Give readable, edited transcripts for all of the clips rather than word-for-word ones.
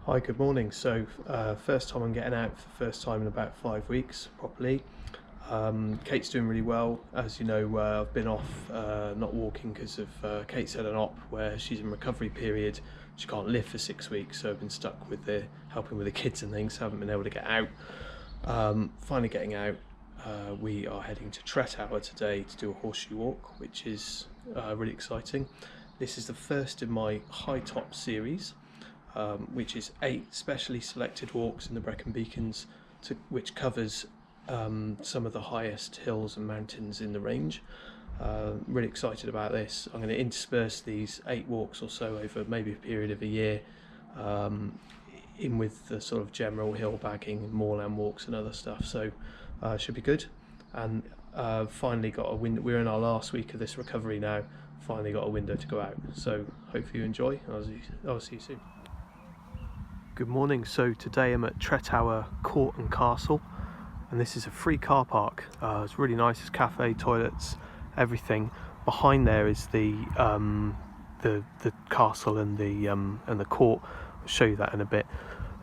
Hi, good morning. So first time I'm getting out for the first time in about 5 weeks properly. Kate's doing really well. As you know, I've been off not walking because of Kate's had an op where she's in recovery period. She can't live for 6 weeks, so I've been stuck with helping with the kids and things, so I haven't been able to get out. Finally getting out, we are heading to Tretower today to do a horseshoe walk, which is really exciting. This is the first in my high top series. Which is 8 specially selected walks in the Brecon Beacons, which covers some of the highest hills and mountains in the range. Really excited about this. I'm going to intersperse these 8 walks or so over maybe a period of a year, in with the sort of general hill bagging, moorland walks and other stuff, so should be good. And finally got a window. We're in our last week of this recovery now. Finally got a window to go out, so hopefully you enjoy. I'll see you soon. Good morning. So today I'm at Tretower Court and Castle, and this is a free car park. It's really nice. It's cafe, toilets, everything. Behind there is the castle and the court. I'll show you that in a bit.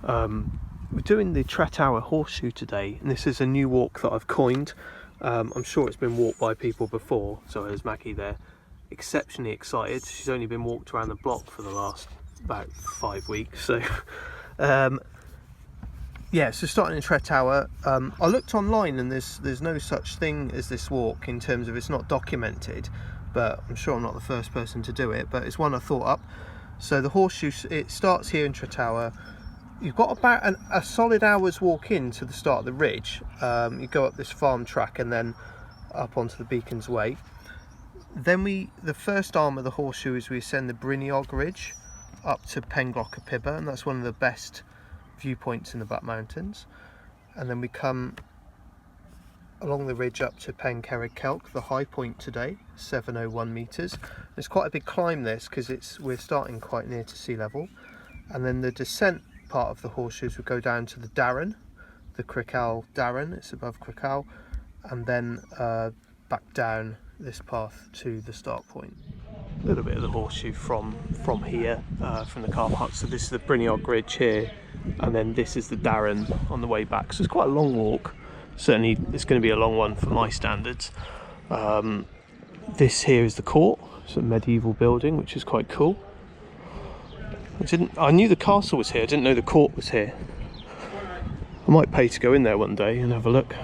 We're doing the Tretower Horseshoe today, and this is a new walk that I've coined. I'm sure it's been walked by people before. So there's Maggie there, exceptionally excited. She's only been walked around the block for the last about 5 weeks, so yeah, so starting in Tretower. I looked online and there's no such thing as this walk in terms of it's not documented, but I'm sure I'm not the first person to do it, but it's one I thought up. So the horseshoe, it starts here in Tretower. You've got about a solid hour's walk in to the start of the ridge. You go up this farm track and then up onto the Beacons Way. Then the first arm of the horseshoe is we ascend the Bryniog ridge up to Pen Gloch y Pibwr, and that's one of the best viewpoints in the Black Mountains. And then we come along the ridge up to Pen Cerrig Calch, the high point today, 701 metres. It's quite a big climb this because we're starting quite near to sea level. And then the descent part of the horseshoes will go down to the Darren, the Crickhowell Darren, it's above Crickhowell, and then back down this path to the start point. A little bit of the horseshoe from here, from the car park. So this is the Bryniog ridge here, and then this is the Darren on the way back. So it's quite a long walk. Certainly it's going to be a long one for my standards. This here is the court. It's a medieval building, which is quite cool. I knew the castle was here, I didn't know the court was here. I might pay to go in there one day and have a look.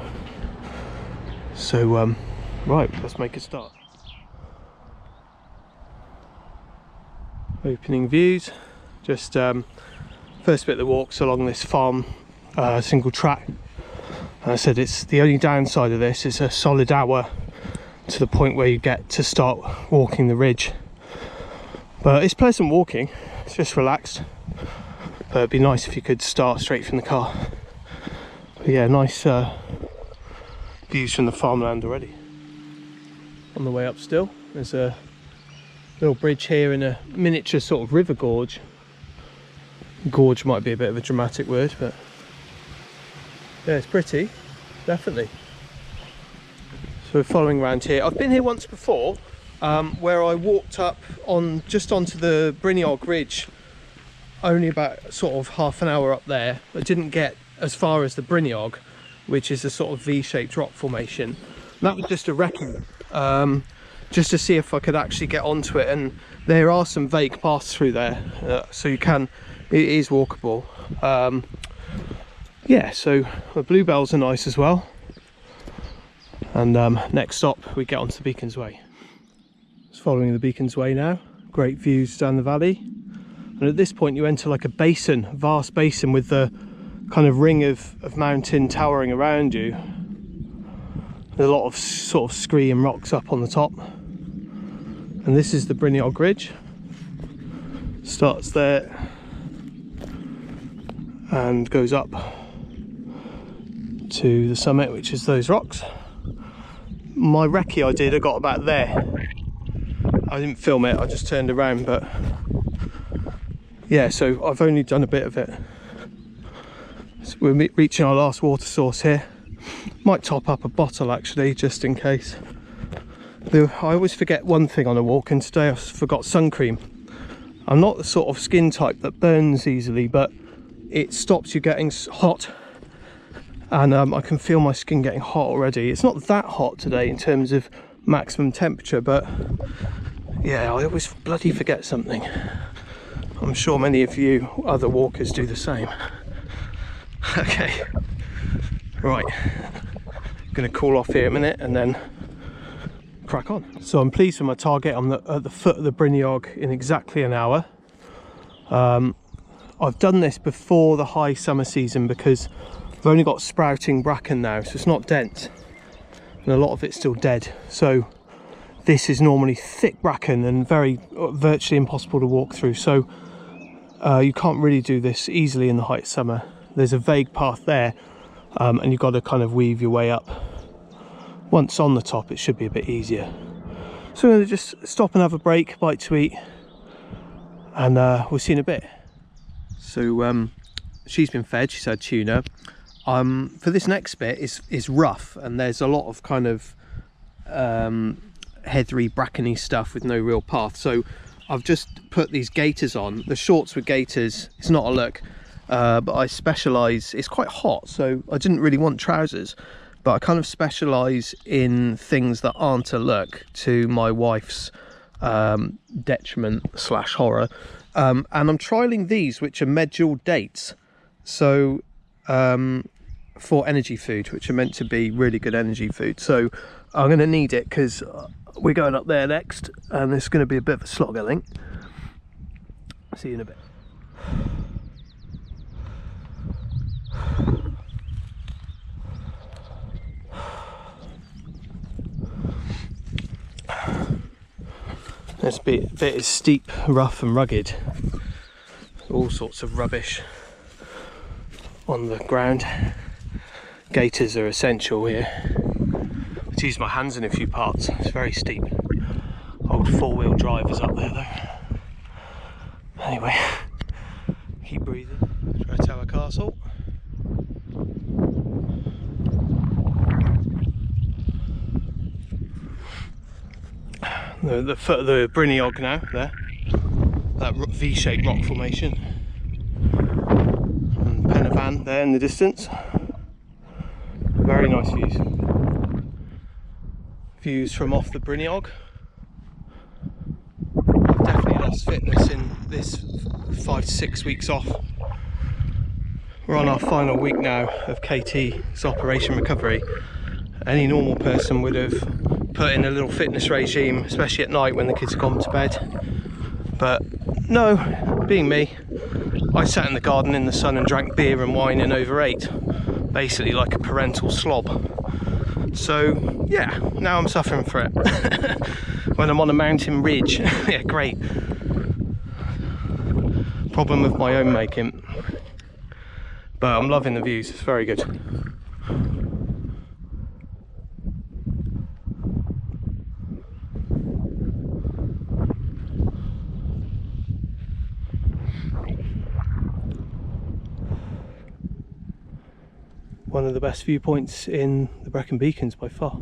So right, let's make a start. Opening views. Just first bit of the walk's along this farm single track. I said it's the only downside of this is a solid hour to the point where you get to start walking the ridge, but it's pleasant walking. It's just relaxed, but it'd be nice if you could start straight from the car. But yeah, nice views from the farmland already. On the way up still, there's a little bridge here in a miniature sort of river gorge. Gorge might be a bit of a dramatic word, but yeah, it's pretty, definitely. So we're following around here. I've been here once before, where I walked up just onto the Bryniog ridge, only about sort of half an hour up there. I didn't get as far as the Bryniog, which is a sort of V-shaped rock formation. And that was just a recce, just to see if I could actually get onto it, and there are some vague paths through there, so it is walkable. Yeah, so the bluebells are nice as well. And next stop we get onto the Beacons Way. Just following the Beacons Way now, great views down the valley, and at this point you enter like a basin, vast basin with the kind of ring of mountain towering around you. There's a lot of sort of scree and rocks up on the top, and this is the Bryniog ridge. Starts there and goes up to the summit, which is those rocks. My recce I did, I got about there. I didn't film it, I just turned around, but yeah, so I've only done a bit of it. So we're reaching our last water source here. Might top up a bottle actually, just in case. I always forget one thing on a walk, and today I forgot sun cream. I'm not the sort of skin type that burns easily, but it stops you getting hot, and I can feel my skin getting hot already. It's not that hot today in terms of maximum temperature, but yeah, I always bloody forget something. I'm sure many of you other walkers do the same. Okay, right, gonna cool off here a minute and then crack on. So I'm pleased with my target. I'm at the foot of the Bryniog in exactly an hour. I've done this before the high summer season because I've only got sprouting bracken now, so it's not dense and a lot of it's still dead. So this is normally thick bracken and virtually impossible to walk through, so you can't really do this easily in the height of summer. There's a vague path there, and you've got to kind of weave your way up. Once on the top, it should be a bit easier. So I'm going to just stop and have a break, bite to eat, and we'll see in a bit. So she's been fed, she's had tuna. For this next bit is rough, and there's a lot of kind of heathery, brackeny stuff with no real path. So I've just put these gaiters on. The shorts with gaiters, it's not a look, but I specialise, it's quite hot, so I didn't really want trousers. But I kind of specialise in things that aren't a look, to my wife's detriment / horror. And I'm trialling these, which are medjool dates. So for energy food, which are meant to be really good energy food. So I'm going to need it because we're going up there next, and it's going to be a bit of a slog, I think. See you in a bit. This bit is steep, rough and rugged. All sorts of rubbish on the ground. Gaiters are essential here. I've used my hands in a few parts. It's very steep. Old four-wheel drive is up there though. Anyway, keep breathing. Tretower Castle. The foot of the Bryniog now, there. That V-shaped rock formation. And Pen there in the distance. Very nice views. Views from off the Bryniog. I've definitely lost fitness in this 5 to 6 weeks off. We're on our final week now of KT's operation recovery. Any normal person would have put in a little fitness regime, especially at night when the kids have gone to bed. But no, being me, I sat in the garden in the sun and drank beer and wine and overate, basically like a parental slob. So yeah, now I'm suffering for it. When I'm on a mountain ridge, yeah, great. Problem of my own making. But I'm loving the views, it's very good. One of the best viewpoints in the Brecon Beacons by far.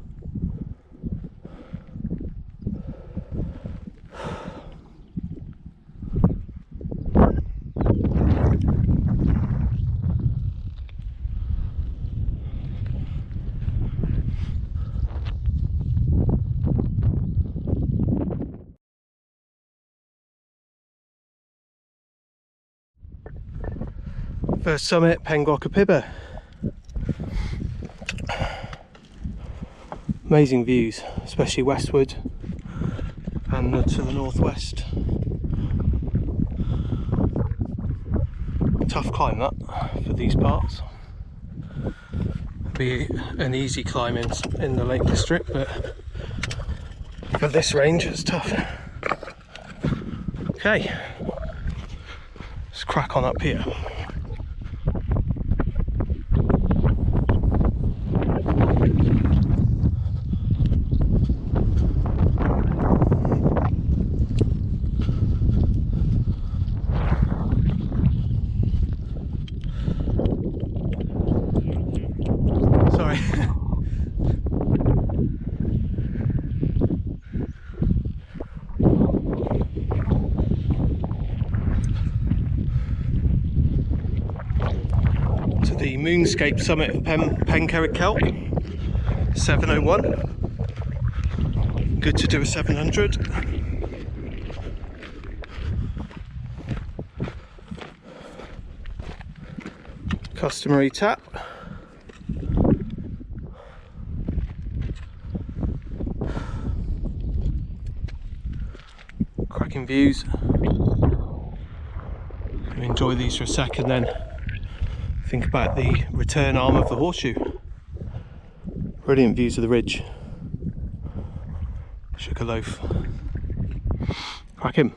First summit, Pen Gloch y Pibwr. Amazing views, especially westward and to the northwest. Tough climb that for these parts. Be an easy climb in the Lake District, but for this range it's tough. Okay, let's crack on up here. the Moonscape summit of Pen Cerrig Calch, 701. Good to do a 700. Customary tap. Cracking views. Enjoy these for a second, then think about the return arm of the horseshoe. Brilliant views of the ridge. Sugarloaf. Crack him.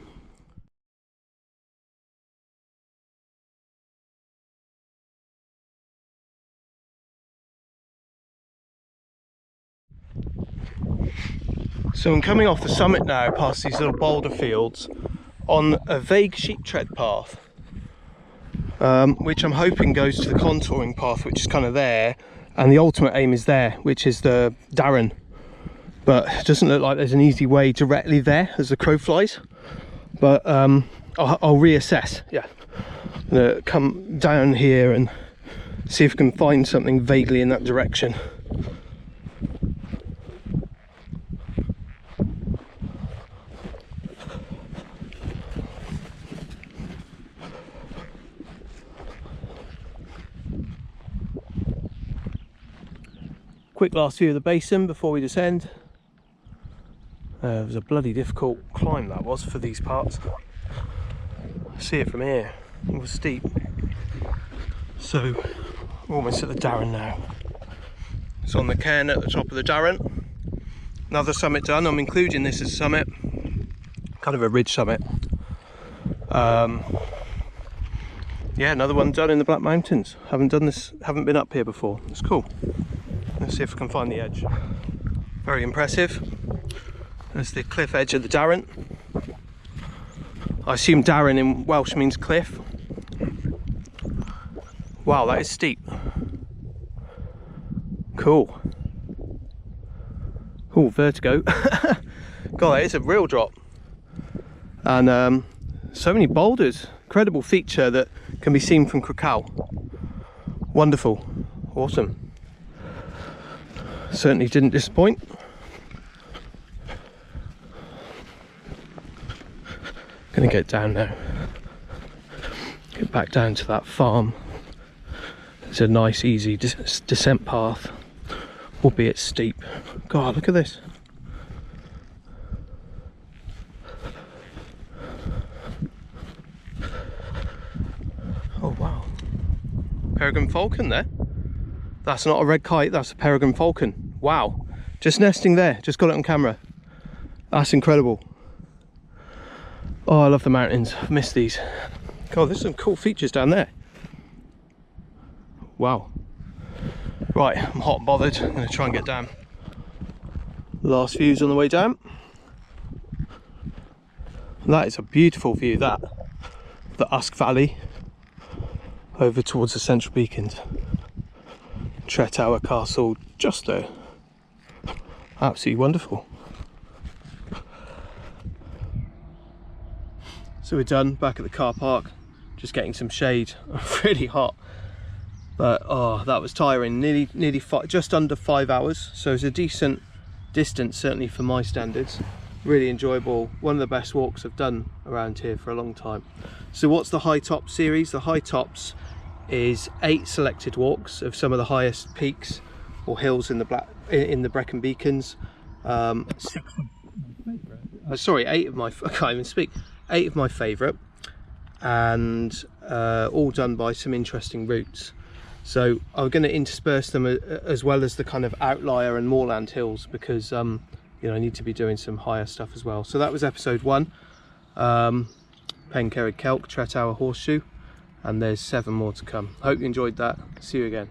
So I'm coming off the summit now, past these little boulder fields, on a vague sheep tread path, which I'm hoping goes to the contouring path, which is kind of there, and the ultimate aim is there, which is the Darren. But it doesn't look like there's an easy way directly there as the crow flies. But I'll reassess. Yeah, I'm gonna come down here and see if I can find something vaguely in that direction. Quick last view of the basin before we descend. It was a bloody difficult climb, that was, for these parts. See it from here, it was steep. So we're almost at the Darren now. It's on the cairn at the top of the Darren. Another summit done. I'm including this as a summit, kind of a ridge summit. Yeah, another one done in the Black Mountains. Haven't done this, haven't been up here before. It's cool. Let's see if I can find the edge. Very impressive. There's the cliff edge of the Darren. I assume Darren in Welsh means cliff. Wow, that is steep. Cool. Oh, vertigo. God, that is a real drop. And so many boulders. Incredible feature that can be seen from Cracow. Wonderful. Awesome. Certainly didn't disappoint. Gonna get down now. Get back down to that farm. It's a nice, easy descent path, albeit steep. God, look at this. Oh wow. Peregrine falcon there. That's not a red kite, that's a peregrine falcon. Wow. Just nesting there, just got it on camera. That's incredible. Oh, I love the mountains. I've missed these. God, there's some cool features down there. Wow. Right, I'm hot and bothered. I'm going to try and get down. Last views on the way down. That is a beautiful view, that. The Usk Valley. Over towards the Central Beacons. Tretower Castle just there. Absolutely wonderful. So we're done, back at the car park, just getting some shade. Really hot, but oh, that was tiring. Nearly just under 5 hours, so it's a decent distance, certainly for my standards. Really enjoyable, one of the best walks I've done around here for a long time. So what's the High Tops series? The High Tops is 8 selected walks of some of the highest peaks or hills in the Brecon Beacons. 8 of my, I can't even speak. 8 of my favourite, and all done by some interesting routes. So I'm going to intersperse them as well as the kind of outlier and moorland hills, because you know, I need to be doing some higher stuff as well. So that was episode 1, Pen Cerrig Calch, Tretower Horseshoe, and there's 7 more to come. Hope you enjoyed that. See you again.